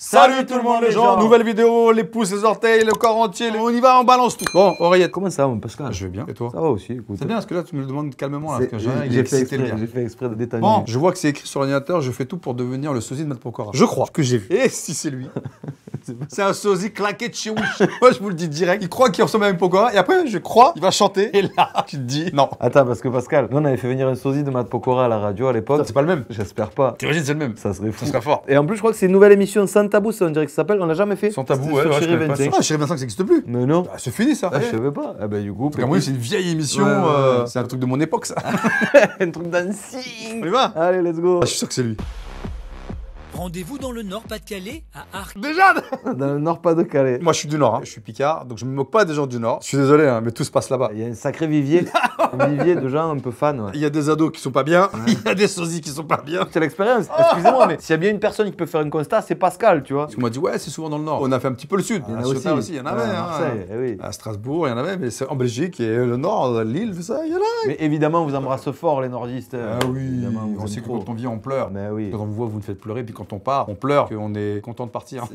Salut tout le monde les gens. Nouvelle vidéo, les pouces, les orteils, le corps entier, on y va, on balance tout. Bon, oreillette. Comment ça, mon Pascal? Je vais bien. Et toi? Ça va aussi, écoute. C'est bien parce que là tu me le demandes calmement là, parce que j'ai fait exprès de détailler. Bon, je vois que c'est écrit sur l'ordinateur, je fais tout pour devenir le sosie de Matt Pokora. Je crois que j'ai vu. Et si c'est lui? C'est un sosie claqué de chez Wish. Moi je vous le dis direct, il croit qu'il ressemble à Matt Pokora et après je crois, il va chanter et là tu te dis non. Attends, parce que Pascal, nous on avait fait venir un sosie de Matt Pokora à la radio à l'époque. C'est pas le même. J'espère pas. T'imagines c'est le même? Ça serait fou. Ça serait fort. Et en plus je crois que c'est une nouvelle émission sans tabou, ça on dirait que ça s'appelle, on l'a jamais fait. Sans tabou, C'était ouais, sur je Chérie connais pas 25. ça. Ah, Chérie 25 ça n'existe plus. Mais non. Bah, c'est fini ça. Ah, je savais pas. Ah bah du coup. Moi c'est une vieille émission, Ouais. c'est un truc de mon époque ça. un truc dancing. On y va? Allez, let's go. Ah, je suis sûr que c'est lui. Rendez-vous dans le Nord-Pas-de-Calais, à Arc. Déjà? Dans le Nord-Pas-de-Calais. Moi je suis du Nord, hein. Je suis Picard, donc je me moque pas des gens du Nord. Je suis désolé, hein, mais tout se passe là-bas. Il y a un sacré vivier. Un vivier de gens un peu fans. Ouais. Il y a des ados qui sont pas bien, il y a des sosies qui sont pas bien. C'est l'expérience. Excusez-moi, mais s'il y a bien une personne qui peut faire un constat, c'est Pascal, tu vois. Parce qu'on m'a dit, ouais, c'est souvent dans le Nord. On a fait un petit peu le Sud. Il y en a À aussi. Ceuta il y en avait. Ouais, à hein. Marseille, eh oui. À Strasbourg, il y en avait, mais c'est en Belgique et le Nord, Lille, tout ça, il y en a. Mais évidemment, on vous embrasse fort, les nordistes. Ah oui, Évidemment, on vous on aime sait que trop. quand on vient, on pleure. Mais oui. Quand on vous voit, vous nous faites pleurer, puis quand on part, on pleure, qu'on est content de partir.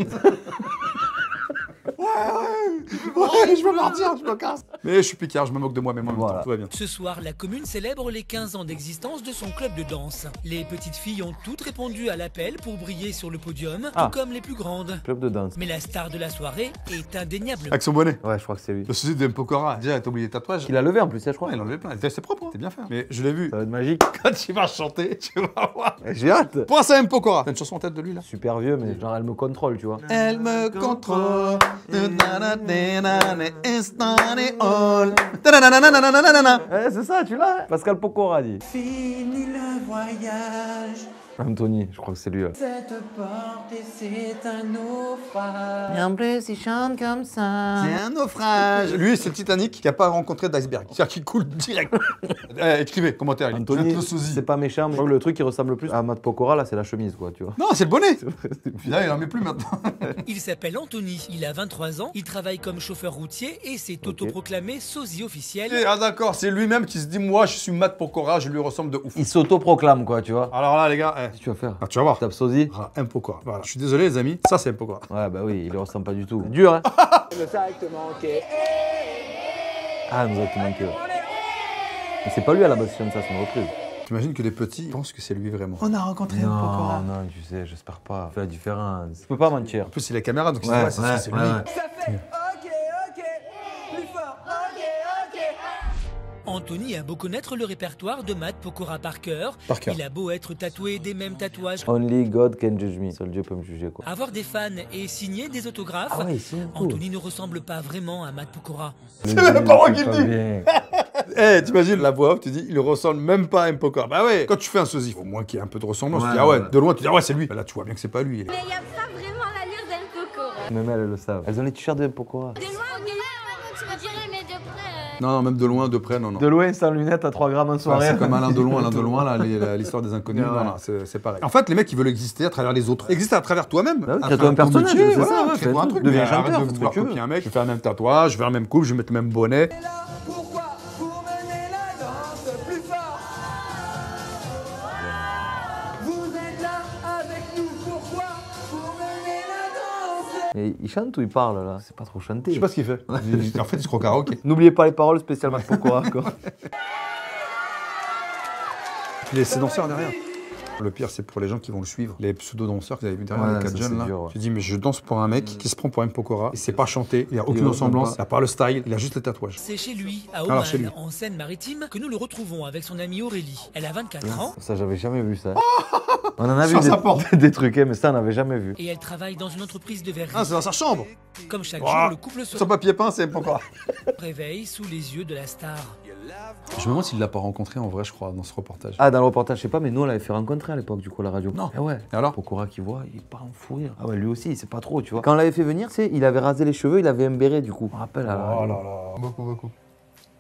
Ouais, je veux partir, je me casse. Mais je suis Picard, je me moque de moi-même en même Voilà. temps, tout va bien. Ce soir, la commune célèbre les 15 ans d'existence de son club de danse. Les petites filles ont toutes répondu à l'appel pour briller sur le podium, Ah. tout comme les plus grandes. Club de danse. Mais la star de la soirée est indéniable. Avec son bonnet. Ouais, je crois que c'est lui. Le sosie de Pokora. Déjà, t'as oublié les tatouages. Il a levé en plus, je crois. Ouais, il en avait plein. C'est propre, hein. C'est bien fait. Mais je l'ai vu. Ça va être magique. Quand il va chanter, tu vas voir. J'ai hâte. Pense à M. Pokora. T'as une chanson en tête de lui là? Super vieux, mais genre elle me contrôle, tu vois. Elle me contrôle. C'est ça, tu l'as. Pascal Pokora dit. Fini le voyage, Anthony, je crois que c'est lui. cette porte et c'est un naufrage. Et en plus, il chante comme ça. C'est un naufrage. Lui, c'est le Titanic qui n'a pas rencontré d'iceberg. C'est-à-dire qu'il coule direct. Écrivez, commentaire. Anthony, le sosie. c'est pas méchant, mais je crois que le truc qui ressemble le plus à Matt Pokora, là, c'est la chemise, quoi, tu vois. Non, c'est le bonnet. Là, il en met plus maintenant. Il s'appelle Anthony, il a 23 ans, il travaille comme chauffeur routier et s'est autoproclamé sosie officiel. Ah d'accord, c'est lui-même qui se dit, moi, je suis Matt Pokora, je lui ressemble de ouf. Il s'autoproclame, quoi, tu vois. Alors là, les gars, Qu'est-ce que tu vas faire? tu vas voir. Tape sosie. Ah, M. Pokora. Voilà. Je suis désolé, les amis. Ça, c'est M. Pokora. Ouais, bah oui, il le ressemble pas du tout. Dur, hein. Ah, nous a tout manqué. Ouais. Mais c'est pas lui à la base, c'est ça, c'est une reprise. T'imagines que les petits pensent que c'est lui vraiment. On a rencontré un Non, Pokora. non, tu sais, j'espère pas. Fais la différence. Tu peux pas mentir. En plus, il a la caméra, donc il se dit, ouais, c'est sûr, c'est lui. Ça fait ok, plus fort, ok. Anthony a beau connaître le répertoire de Matt Pokora par cœur, Par cœur. il a beau être tatoué des mêmes tatouages, Only God can judge me. Seul Dieu peut me juger, quoi. avoir des fans et signer des autographes, Ah ouais, c'est cool. Anthony ne ressemble pas vraiment à Matt Pokora. C'est même pas moi qui le pas dis. bien. Eh, t'imagines la voix off, tu dis, il ressemble même pas à M. Pokora. Bah ouais, quand tu fais un sosie, faut au moins qu'il y ait un peu de ressemblance. Tu dis, ah ouais, de loin, tu dis, ah ouais, c'est lui. Bah là, tu vois bien que c'est pas lui. Mais il n'y a pas vraiment l'allure d'un Pokora. Même elles le savent. Elles ont les t-shirts de Pokora. De loin, tu me dirais, mais de près. Non, non, même de loin, de près, non, non. De loin, sans lunettes à 3 grammes en Ah, soirée. c'est comme Alain Delon, là, l'histoire des inconnus. Ouais. Non, non, c'est pareil. En fait, les mecs, ils veulent exister à travers les autres. Exister à travers toi-même. Bah oui, à crée-toi travers un ton personnage, métier, c'est ça, voilà, ouais, crée-toi un fais truc. deviens Mais chanteur, arrête fais de ce que vouloir tu veux. copier un mec, je vais faire le même tatouage, je vais faire le même coupe, je vais mettre le même bonnet. Et là, pourquoi? Pour mener la danse plus fort. Vous êtes là avec nous, pourquoi? Pour mener la danse. Et il chante ou il parle, là? C'est pas trop chanté. Je sais pas ce qu'il fait. En fait, il se croit au karaoké. N'oubliez pas les paroles spécialement Pokora, quoi. C'est danseurs derrière. Le pire, c'est pour les gens qui vont le suivre. Les pseudo-danseurs que vous avez vu derrière, Ouais, les 4 ça, jeunes c'est là. dur, ouais. Tu dis, mais je danse pour un mec qui se prend pour M. Pokora. Il sait pas chanter, il a aucune Il ressemblance, ressemble il a pas le style, il a juste les tatouages. C'est chez lui, à Alors, Oman, chez lui. en Seine-Maritime, que nous le retrouvons avec son amie Aurélie. Elle a 24 ans Ça, j'avais jamais vu ça. On en a vu Sur sa porte. des trucs, hein, mais ça, on n'avait jamais vu. et elle travaille dans une entreprise de verrerie. Ah, c'est dans sa chambre. Comme chaque Ouah. jour, le couple se Son papier peint, c'est M. Pokora. réveille sous les yeux de la star. Je me demande s'il l'a pas rencontré en vrai, je crois, dans ce reportage. Ah, dans le reportage, je sais pas, mais nous, on l'avait fait rencontrer à l'époque, du coup, à la radio. Non. Ah ouais. Et alors? Pokora qui voit, il part en fou rire. Ah ouais, lui aussi, il sait pas trop, tu vois. Quand on l'avait fait venir, tu sais, il avait rasé les cheveux, il avait un béret, du coup. On rappelle à la radio. là. Beaucoup.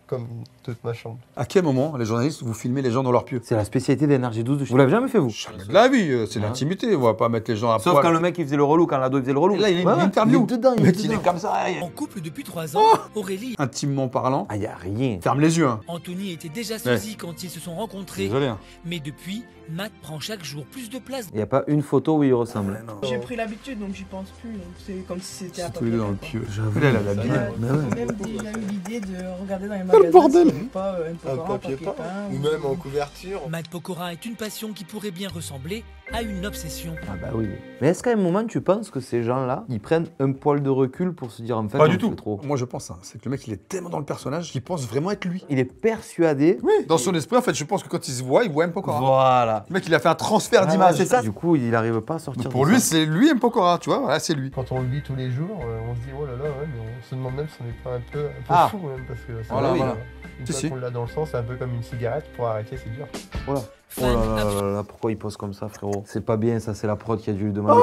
Comme toute ma chambre. À quel moment, les journalistes, vous filmez les gens dans leur pieu? C'est la spécialité d'énergie 12 de chez vous. l'avez jamais fait, vous? Jamais de la vie, c'est l'intimité, on va pas mettre les gens à Sauf poil. quand le mec, il faisait le relou, quand l'ado, il faisait le relou. Et là, il est Ouais, une ouais, interview. Il est dedans, Le mec, il est comme ça. En couple depuis 3 ans, Aurélie et Intimement parlant, Ah, y a rien. ferme les yeux, hein. Anthony étaient déjà sosie quand ils se sont rencontrés. Désolé, hein. Mais depuis, Matt prend chaque jour plus de place. Il n'y a pas une photo où il ressemble. J'ai pris l'habitude donc j'y pense plus. Donc c'est comme si c'était à Tous les deux dans le pieu. J'avoue. Elle a la bille. J'ai même déjà eu l'idée de regarder dans les magasins. bordel. s'il y avait pas un papier peint. peint. Ou même en couverture. Matt Pokora est une passion qui pourrait bien ressembler à une obsession. Ah bah oui. Mais est-ce qu'à un moment tu penses que ces gens-là, ils prennent un poil de recul pour se dire en fait Pas on du le tout. fait trop. Moi je pense, c'est que le mec il est tellement dans le personnage qu'il pense vraiment être lui. Il est persuadé. Oui. Dans son esprit en fait, je pense que quand il se voit, il voit M. Pokora. Voilà. Le mec il a fait un transfert d'image. C'est ça. Du coup, il n'arrive pas à sortir. Donc de pour ça. lui, c'est lui M. Pokora, tu vois, voilà, c'est lui. Quand on le vit tous les jours, on se dit oh là là, ouais, mais on se demande même si on n'est pas un peu Ah. fou même parce que ça Voilà, va, voilà. Une Si, fois si. qu'on l'a dans le sang, c'est un peu comme une cigarette, pour arrêter c'est dur. Voilà. Oh Fan là là absolu. là là, pourquoi il pose comme ça, frérot? C'est pas bien, ça, c'est la prod qui a dû lui demander.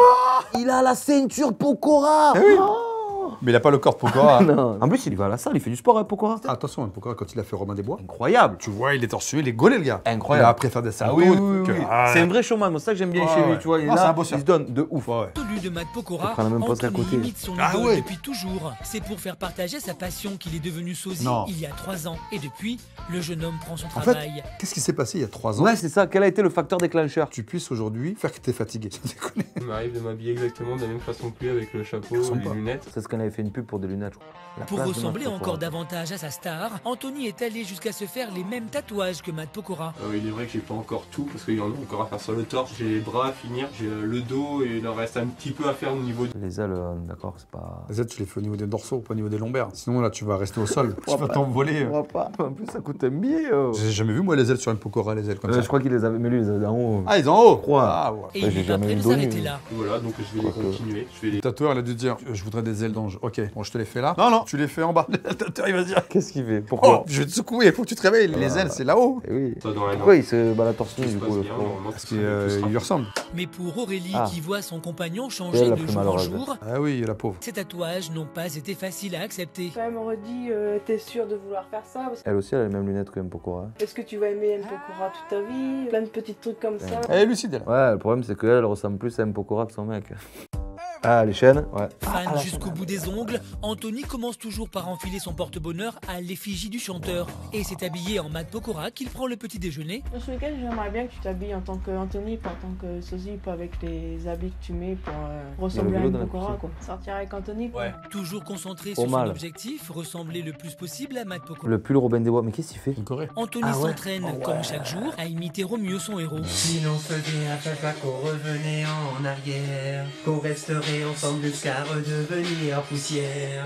Il a la ceinture Pokora. Eh oui. Mais il a pas le corps de Pokora. Non. En plus, il va à la salle, il fait du sport, hein, Pokora. Attention, M. Pokora, quand il a fait Robin des Bois, Incroyable. tu vois, il est torse nu, il est gaulé le gars. Incroyable. Il a appris à faire des saltos. Ah oui, oui, oui, oui. Ah, C'est un vrai showman, moi, c'est ça que j'aime bien Ouais, chez lui, ouais. tu vois. Il est Ah, c'est là, un bosseur. il se donne de ouf. Ouais. Absolu de Matt Pokora, Il prend la même poste à Anthony côté. imite son Ah idole ouais. depuis toujours. C'est pour faire partager sa passion qu'il est devenu sosie Non. il y a 3 ans. Et depuis, le jeune homme prend son En fait, travail. qu'est-ce qui s'est passé il y a 3 ans Ouais, c'est ça. Quel a été le facteur déclencheur? Tu puisses aujourd'hui faire que t'es fatigué. Sans déconner. Il m'arrive de m'habiller exactement de la même façon que lui avec le chapeau, ressemble les pas. lunettes. C'est ce qu'on avait fait une pub pour des lunettes, je crois. La Pour place de ressembler Matt Pokora. encore davantage à sa star, Anthony est allé jusqu'à se faire les mêmes tatouages que Matt Pokora. Il est vrai que j'ai pas encore tout parce qu'il y en a encore à faire sur le torse. J'ai les bras à finir, j'ai le dos et il en reste un petit peu à faire au niveau de... Les ailes, d'accord, c'est pas. Les ailes, tu les fais au niveau des dorsaux, pas au niveau des lombaires. Sinon, là, tu vas rester au sol. Tu vas t'envoler. On va pas. En plus, ça coûte un billet. J'ai jamais vu, moi, les ailes sur M. Pokora, les ailes comme ça. Je crois qu'il les avait, mais lui, il les avait en haut. Ah, ils sont en haut. crois. Ah, ouais. Et Ouais, il j'ai n'est pas jamais prêt de donné, s'arrêter mais- là. Voilà, donc je vais les continuer. Je vais les... Le tatoueur, il a dû dire, je voudrais des ailes d'ange. Ok, bon, je te les fais là. Non, non, tu les fais en bas. Le tatoueur, il va se dire, Qu'est-ce qu'il fait? Pourquoi? oh, je vais te secouer, il faut que tu te réveilles. Les ailes, c'est là-haut. Eh oui. Ça dans la Pourquoi il se bat la torse nue, Tout se du passe coup, le bien, frérot? normalement, Parce tout sera- qu'il lui ressemble. Mais pour Aurélie, Ah. qui voit son compagnon C'est changer elle la de plus jour en malheureuse. jour, Ah oui, la pauvre. ces tatouages n'ont pas été faciles à accepter. Quand même, on aurait dit, t'es sûr de vouloir faire ça parce que Elle aussi, elle a les mêmes lunettes que M. Pokora. est-ce que tu vas aimer M. Pokora toute ta vie? Plein de petits trucs comme ça. Elle est lucide, elle. Ouais, le problème, c'est qu'elle ressemble plus à M. Pokora que son mec. Ah, les chaînes? Ouais. Fan jusqu'au bout des ongles, Anthony commence toujours par enfiler son porte-bonheur à l'effigie du chanteur. Et c'est habillé en Matt Pokora qu'il prend le petit déjeuner. Dans ce week-end, j'aimerais bien que tu t'habilles en tant qu'Anthony, pas en tant que sosie, pas avec les habits que tu mets pour ressembler à vélo M. dans la Pokora, piscine. quoi. Sortir avec Anthony, quoi. Toujours concentré Au sur son mal. objectif, ressembler le plus possible à Matt Pokora. Le pull Robin des Bois, mais qu'est-ce qu'il fait? Une Corée. Anthony s'entraîne comme chaque jour à imiter au mieux son héros. Si l'on faisait un papa, qu'on revenait en arrière, qu'on resterait ensemble jusqu'à redevenir poussière.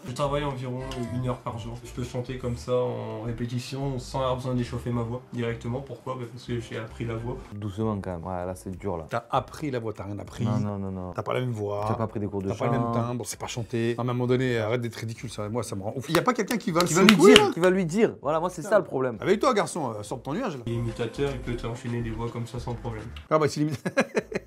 Je travaille environ 1 heure par jour. Je peux chanter comme ça en répétition sans avoir besoin d'échauffer ma voix directement. Pourquoi? Parce que j'ai appris la voix. Doucement quand même. Ouais, là, c'est dur, là. T'as appris la voix, t'as rien appris. Non, non, non, non. T'as pas la même voix. T'as pas pris des cours de T'as chant. pas le même timbre, c'est pas chanté. À un moment donné, arrête d'être ridicule, ça, moi ça me rend ouf. Y a pas quelqu'un qui va le Qui va lui secouer, dire, là qui va lui dire. Voilà, moi, c'est ça le problème. Avec toi, garçon, sors de ton nuage là. L'imitateur, il peut t'enchaîner des voix comme ça sans problème. Ah bah, c'est limite.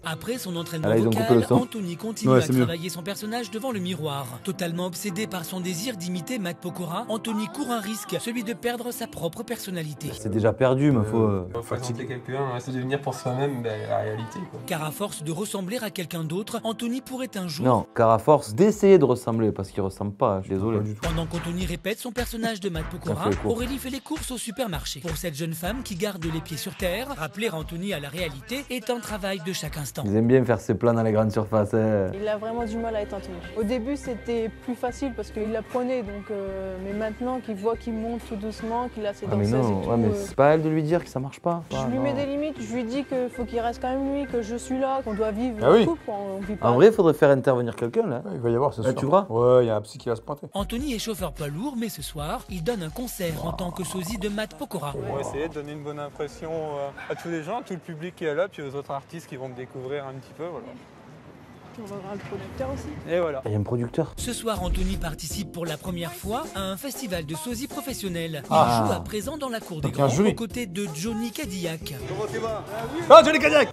Après son entraînement Ah là, ils ont coupé vocal, le son. Anthony continue Ouais, à c'est mieux. travailler son personnage devant le miroir. Totalement obsédé par son désir d'imiter Matt Pokora, Anthony court un risque, celui de perdre sa propre personnalité. C'est déjà perdu, mais faut. Faut présenter quelqu'un, c'est devenir pour soi-même la réalité, quoi. Car à force de ressembler à quelqu'un d'autre, Anthony pourrait un jour... Non, car à force d'essayer de ressembler, parce qu'il ressemble pas, je suis désolé. Pas du tout. Pendant qu'Anthony répète son personnage de Matt Ça Pokora, fait les courses. Aurélie fait les courses au supermarché. Pour cette jeune femme qui garde les pieds sur terre, rappeler Anthony à la réalité est un travail de chaque instant. Ils aiment bien faire ses plans dans les grandes surfaces. Hein. Il a vraiment du mal à être Anthony. Au début, c'était plus facile parce qu'il l'apprenait, donc. Mais maintenant qu'il voit qu'il monte tout doucement, qu'il a ses Ah, mais danseuses non, et tout. ouais, mais c'est pas à elle de lui dire que ça marche pas. Je lui mets des limites, je lui dis qu'il faut qu'il reste quand même lui, que je suis là, qu'on doit vivre Ah oui. en couple, on vit pas. En vrai, il faudrait faire intervenir quelqu'un là. Ouais, il va y avoir, c'est Ah, sûr. tu vois? Ouais, il y a un psy qui va se pointer. Anthony est chauffeur poids lourd, mais ce soir, il donne un concert en tant que sosie de Matt Pokora. On va essayer de donner une bonne impression à tous les gens, à tout le public qui est là, puis aux autres artistes qui vont me découvrir un petit peu. Voilà. On va voir le producteur aussi. Et voilà. Il y a un producteur. Ce soir, Anthony participe pour la première fois à un festival de sosie professionnel. Il Ah. joue à présent dans la cour des Donc, un grands jury. aux côtés de Johnny Cadillac. Comment tu vas? Ah, Johnny Cadillac.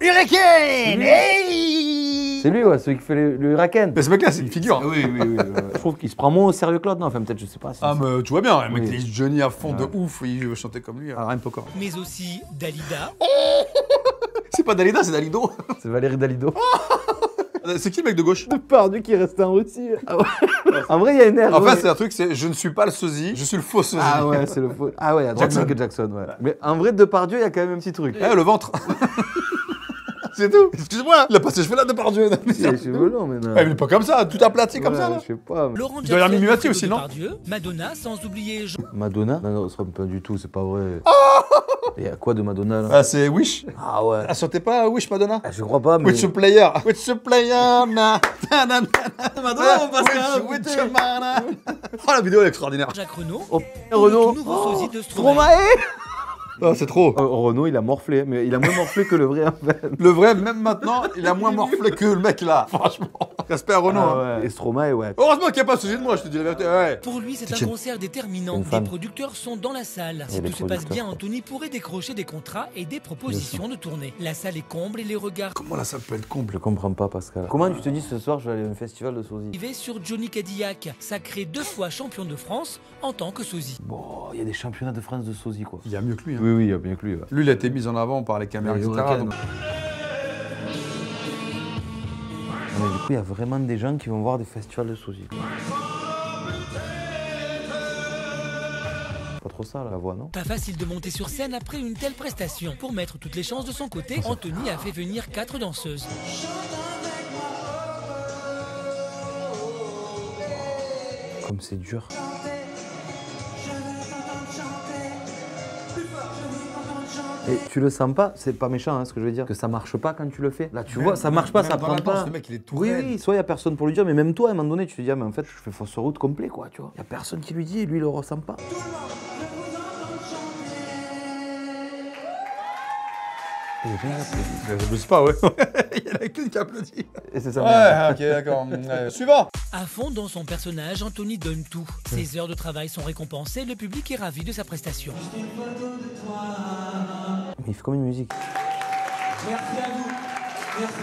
C'est lui, ouais, celui qui fait le hurricane. Mais ce mec là, c'est une figure. Oui, oui, oui. Je trouve qu'il se prend moins au sérieux que l'autre, non? Enfin, peut-être, je sais pas. Ah, mais tu vois bien, le mec, Oui. il est Johnny à fond de Ouais. ouf, il veut chanter comme lui. Alors, rien de Pokora. Mais aussi Dalida, C'est pas Dalida, c'est Dalido. C'est Valérie Dalido. C'est qui le mec de gauche? Depardieu qui reste en Russie. Ah ouais. En vrai, il y a une ère. En fait, c'est un truc, c'est je ne suis pas le sosie, je suis le faux sosie. Ah ouais, c'est le faux. Ah ouais, il y a Jackson. Michael Jackson, ouais. Mais en vrai, Depardieu, il y a quand même un petit truc. Eh, le ventre. C'est tout. Excuse-moi, il a pas ses cheveux là, Depardieu. Il a les cheveux longs maintenant. Ouais, mais pas comme ça, tout aplati comme ça là. Je sais pas. Laurent Il doit y avoir Jackson, Mimi Mathieu Fredo aussi, non? Depardieu, Madonna, sans oublier Madonna? Non, non, ce sera pas du tout, c'est pas vrai. Il y a quoi de Madonna là? Ah, c'est Wish. Ah ouais. Ah, sortait pas Wish Madonna? Ah, je crois pas, mais. Which a player. Which a player. Na. Madonna, on passe which a mana. Oh, la vidéo elle est extraordinaire. Jacques Renaud. Oh, Pour Renaud. le tout nouveau sosie de Stromae. Ah, c'est trop. Renaud, il a morflé, mais il a moins morflé que le vrai en fait. Le vrai, même maintenant, il a moins morflé que le mec là. Franchement. Respect à Renaud. Ah hein. ouais. Et Stromae, ouais. Heureusement qu'il n'y a pas ce sujet de moi, je te dis la vérité. Ouais. Pour lui, c'est Tiens. un concert déterminant. Une Les femme. producteurs sont dans la salle. Si les tout se passe bien, producteurs. Anthony pourrait décrocher des contrats et des propositions de tournée. La salle est comble et les regards Comment là ça peut être comble? Je comprends pas, Pascal. Comment tu te dis ce soir, je vais aller à un festival de sosie? rivés sur Johnny Cadillac, sacré 2 fois champion de France en tant que sosie. Bon, il y a des championnats de France de sosie, quoi. Il y a mieux que lui. Hein. Oui, oui, il y a bien que lui. Ouais. Lui, il a été mis en avant par les caméras, Les etc. Hurricanes. donc- Mais du coup, il y a vraiment des gens qui vont voir des festivals de sosie. Pas trop ça, la voix, non? Pas facile de monter sur scène après une telle prestation. Pour mettre toutes les chances de son côté, Anthony a fait venir 4 danseuses. Comme c'est dur. Et tu le sens pas, c'est pas méchant hein, ce que je veux dire, que ça marche pas quand tu le fais. Là tu vois, ça marche pas, même ça dans prend la danse, pas. le mec, il est tout Oui, raide. oui, soit il y a personne pour lui dire, mais même toi à un moment donné tu te dis, ah, mais en fait je fais fausse route complet quoi, tu vois. Il y a personne qui lui dit et lui il le ressent pas. Il est bien applaudi. Je sais pas, ouais. Il y en a qu'une qui applaudit. Et c'est ça. Ouais, ok, d'accord. Suivant. À fond dans son personnage, Anthony donne tout. Ses heures de travail sont récompensées, le public est ravi de sa prestation. Mais il fait comme une musique. Merci à vous. Merci.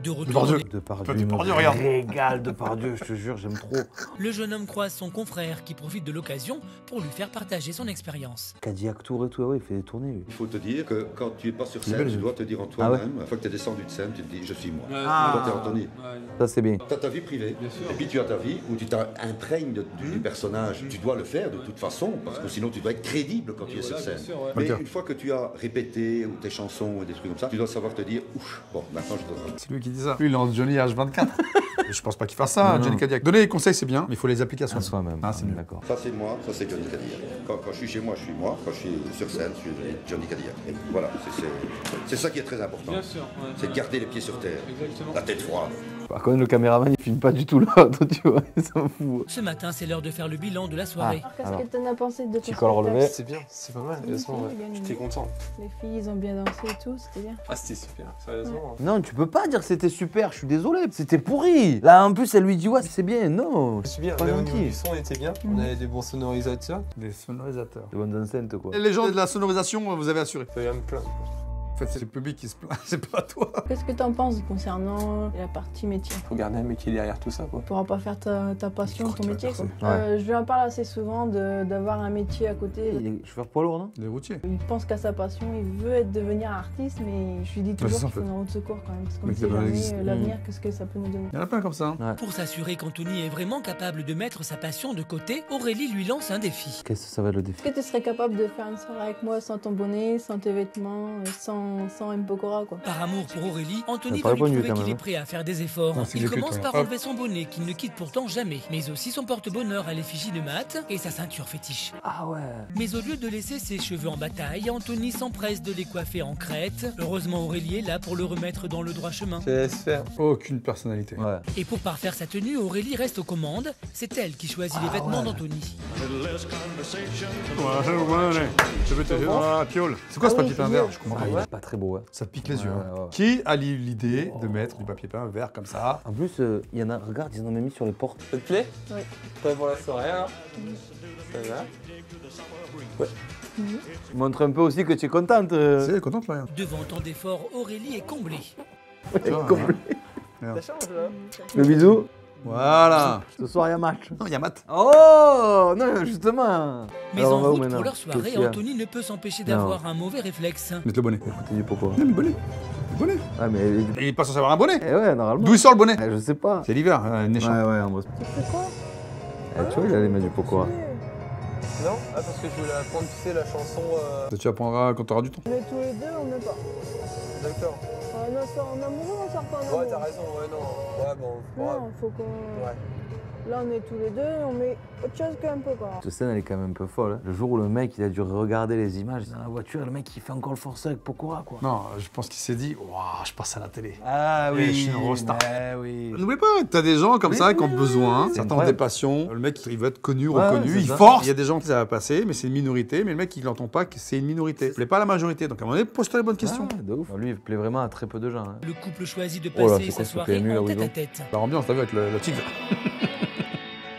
De retour, Depardieu, Depardieu, me regarde. régale Depardieu, je te jure, j'aime trop. le jeune homme croise son confrère qui profite de l'occasion pour lui faire partager son expérience. Cadillac Tour et tout, ouais, il fait des tournées lui. Il faut te dire que quand tu es pas sur Il est scène, belle, tu dois te dire en Ah ouais. toi-même, une fois que tu es descendu de scène, tu te dis je suis moi. Ah. Toi, t'es Anthony. Ça c'est bien. Tu as ta vie privée, Bien sûr. et puis tu as ta vie où tu t'imprègnes du personnage. Tu dois le faire de toute façon, parce que sinon tu dois être crédible quand tu es sur voilà, scène. bien sûr, ouais. Mais Ok. une fois que tu as répété ou tes chansons ou des trucs comme ça, tu dois savoir te dire ouf, bon, maintenant je dois. C'est lui qui dit ça. Lui, il lance Johnny H24. Je pense pas qu'il fasse ça, Non, Johnny non. Cadillac. Donner des conseils, c'est bien, mais il faut les appliquer à À soi-même. soi-même. Ah, c'est mieux. D'accord. Ça c'est moi, ça c'est Johnny Cadillac. Quand je suis chez moi, je suis moi. Quand je suis sur scène, je suis Johnny Cadillac. Et voilà, c'est ça qui est très important. Bien sûr. Ouais. C'est de garder les pieds sur terre, Exactement. la tête froide. Par contre le caméraman il filme pas du tout l'autre, tu vois, il s'en fout. Ce matin, c'est l'heure de faire le bilan de la soirée. Qu'est-ce Alors. que t'en as pensé de ton Petit col relevé. C'est bien, c'est pas mal, Oui, honnêtement. si, Ouais. bien J'étais aimé. content. Les filles, ils ont bien dansé et tout, c'était bien. Ah, c'était super, sérieusement. Non, tu peux pas dire que c'était super, je suis désolé, c'était pourri. Là en plus elle lui dit ouais c'est bien, non. C'est bien, Pas même au niveau gentil. du son, on était bien. On avait des bons sonorisateurs. Des sonorisateurs. Des bonnes enceintes quoi. Et les gens de la sonorisation, vous avez assuré. Ça vient me plaindre. En fait, c'est le public qui se plaint, c'est pas toi. Qu'est-ce que t'en penses concernant la partie métier? Faut garder un mec qui est derrière tout ça, quoi. Tu pourras pas faire ta passion, ton métier quoi. Ouais. Je lui en parle assez souvent d'avoir un métier à côté. Il est chauffeur poids lourd non? Les routiers. Il pense qu'à sa passion, il veut devenir artiste, mais je lui dis toujours c'est ça, en qu'il faut fait. une roue de secours quand même. Parce qu'on Mais ne ça sait doit jamais exister. l'avenir, qu'est-ce que ça peut nous donner. Il y en a plein comme ça. Hein. Pour s'assurer qu'Anthony est vraiment capable de mettre sa passion de côté, Aurélie lui lance un défi. Qu'est-ce que ça va être le défi? Est-ce que tu serais capable de faire une soirée avec moi sans ton bonnet, sans tes vêtements, sans M. Pokora quoi? Par amour pour Aurélie, Anthony T'as va pas lui répondu, prouver quand qu'il même, est prêt à faire des efforts. Non, Il s'exécute, commence ouais. par Hop. enlever son bonnet qu'il ne quitte pourtant jamais, mais aussi son porte-bonheur à l'effigie de Matt et sa ceinture fétiche. Ah ouais. Mais au lieu de laisser ses cheveux en bataille, Anthony s'empresse de les coiffer en crête. Heureusement Aurélie est là pour le remettre dans le droit chemin. Je laisse faire. Aucune personnalité. Ouais. Et pour parfaire sa tenue, Aurélie reste aux commandes. C'est elle qui choisit les vêtements d'Anthony. C'est quoi ce Ah oui, papier peint c'est vert? mieux. Je comprends Ah, pas. il est pas très beau, ouais. Ça pique les yeux. Ouais, hein. ouais. Qui a eu l'idée de mettre du papier peint vert comme ça? En plus, il y en a, regarde, ils en ont même mis sur les portes. Ça te plaît? Oui. Prêt pour la soirée, alors? Ça va? Montre un peu aussi que tu es contente. C'est contente là. Devant tant d'efforts, Aurélie est comblée. Complet. Ça change, là? Le bisou. Voilà. Ce soir, il y a match. Non, il y a Matt. Oh non, justement. Mais Alors, en on va où route maintenant? pour leur soirée, Qu'est-ce qu'il y a? Anthony ne peut s'empêcher d'avoir un mauvais réflexe. Mettez le bonnet. Écoutez du pourquoi. Non, mais le bonnet. Bonnet. Ah, mais. Et il est pas censé avoir un bonnet. Eh ouais, normalement. D'où il sort le bonnet? Je sais pas. C'est l'hiver, Néchant. Ouais, en bosse. Tu fais quoi? Tu vois, il allait mettre du Pokora. Non, parce que je voulais apprendre, tu sais, la chanson. Tu apprendras quand tu auras du temps. On est tous les deux, on met pas. D'accord. En amoureux, on sort pas en amoureux. Ouais, t'as raison, ouais, non. Ouais, bon. Non, faut qu'on... Ouais. Là, on est tous les deux, on met autre chose qu'un peu quoi. Cette scène, elle est quand même un peu folle. Hein. Le jour où le mec, il a dû regarder les images dans la voiture, et le mec, il fait encore le forcé avec Pokora, quoi. Non, je pense qu'il s'est dit, waouh, je passe à la télé. Ah oui, je suis une rockstar. Oui. N'oublie pas, t'as des gens comme ça qui ont besoin, C'est certains ont des passions. Le mec, il veut être connu, Ouais, reconnu, c'est il ça. force. Il y a des gens qui ça va passer, mais c'est une minorité. Mais le mec, il n'entend pas que c'est une minorité. Il plaît pas à la majorité. Donc à un moment donné, pose-toi les bonnes questions. Ah, de ouf. Lui, il plaît vraiment à très peu de gens. Hein. Le couple choisit de Oh là, passer c'est sa quoi ce soirée PMU, là, en Wido tête-à-tête. La ambiance, t'as vu avec le tigre.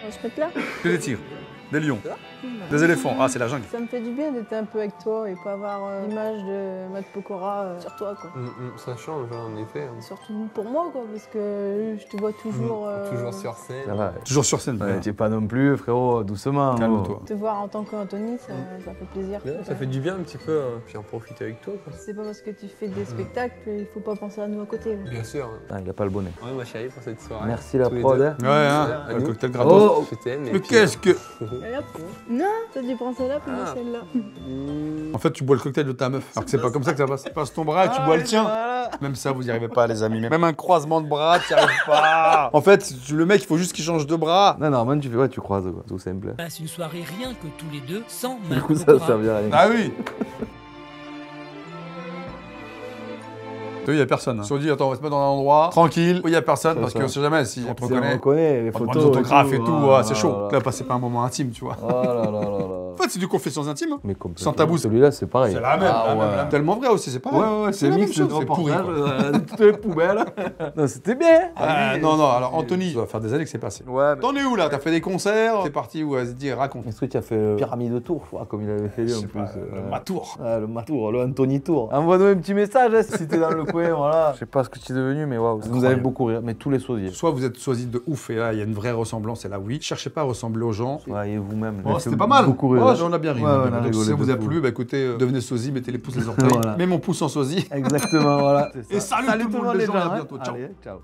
On se met là. Que des tigres, des lions, des éléphants. Ah, c'est la jungle. Ça me fait du bien d'être un peu avec toi et pas avoir l'image de Matt Pokora sur toi quoi. Ça change, hein, en effet. Hein. Surtout pour moi quoi, parce que je te vois toujours... Toujours sur scène. Ça va. Toujours sur scène. Ouais, tu es pas non plus, frérot, doucement. Calme-toi. Te voir en tant qu'Anthony, ça fait plaisir. Ouais, ça fait du bien un petit peu, hein. Puis en profiter avec toi. Quoi. C'est pas parce que tu fais des spectacles qu'il faut pas penser à nous à côté. Bien sûr. Hein. Ah, il a pas le bonnet. Ouais, ma chérie, pour cette soirée. Merci la Tous les prod. deux. Hein. Ouais, hein, À le nous. cocktail gratos. Oh, Je t'aime. Mais qu'est-ce que... Et hop. Non, toi tu prends celle-là puis moi celle-là. En fait, tu bois le cocktail de ta meuf. Alors que c'est pas comme ça que ça passe. Tu passes ton bras et tu bois le tien. Même ça, vous n'y arrivez pas, les amis. Même un croisement de bras, tu n'y arrives pas. En fait, le mec, il faut juste qu'il change de bras. Non, normalement, tu fais, ouais, tu croises, quoi. Tout simple. Passe une soirée rien que tous les deux sans Du Matt coup, ça Pokora. servira à rien. Ah oui. Tu vois, il n'y a personne. Hein. Si on dit, attends, on va se mettre dans un endroit tranquille, où il n'y a personne, parce que on sait jamais si on te reconnaît. On reconnaît les On te prend photos. des autographes et tout, ouais, c'est chaud. Oh Là, c'est pas un moment intime, tu vois. là là là là. En fait, c'est du confessions intimes. Hein. Mais complètement. Sans tabou. Celui-là, c'est pareil. C'est la même. Ah, ouais. Tellement vrai aussi, c'est pareil. Ouais, c'est la même mix de chose, c'est pourri, reportage quoi. de toutes les poubelles. Non, c'était bien. Non, non, alors Anthony, ça va faire des années que c'est passé. Ouais. T'en es où là? T'as fait des concerts? T'es parti où? Vas-y, dis, raconte. Est-ce que tu as fait Pyramide de Tours, je crois, comme il avait fait lui en plus. Le Matour. Ah, le Matour, le Anthony Tour. Envoie-nous un petit message hein, si t'es dans le coin, voilà. Je sais pas ce que tu es devenu, mais waouh. Vous avez beaucoup rire, mais tous les sosiers. Soit vous êtes soisies de ouf et là il y a une vraie ressemblance et là oui. Cherchez pas à ressembler aux gens. Voyez vous-même. Oh, c'était pas mal. Beaucoup rire. Ouais, on a bien ri. Ouais, on a Donc, rigolé si ça vous a de fou. plu, bah écoutez, devenez sosie, mettez les pouces les orteils. Voilà. Mets mon pouce en sosie. Exactement, voilà. Et salut tout le monde, les gens, à bientôt. Ciao. Allez, ciao.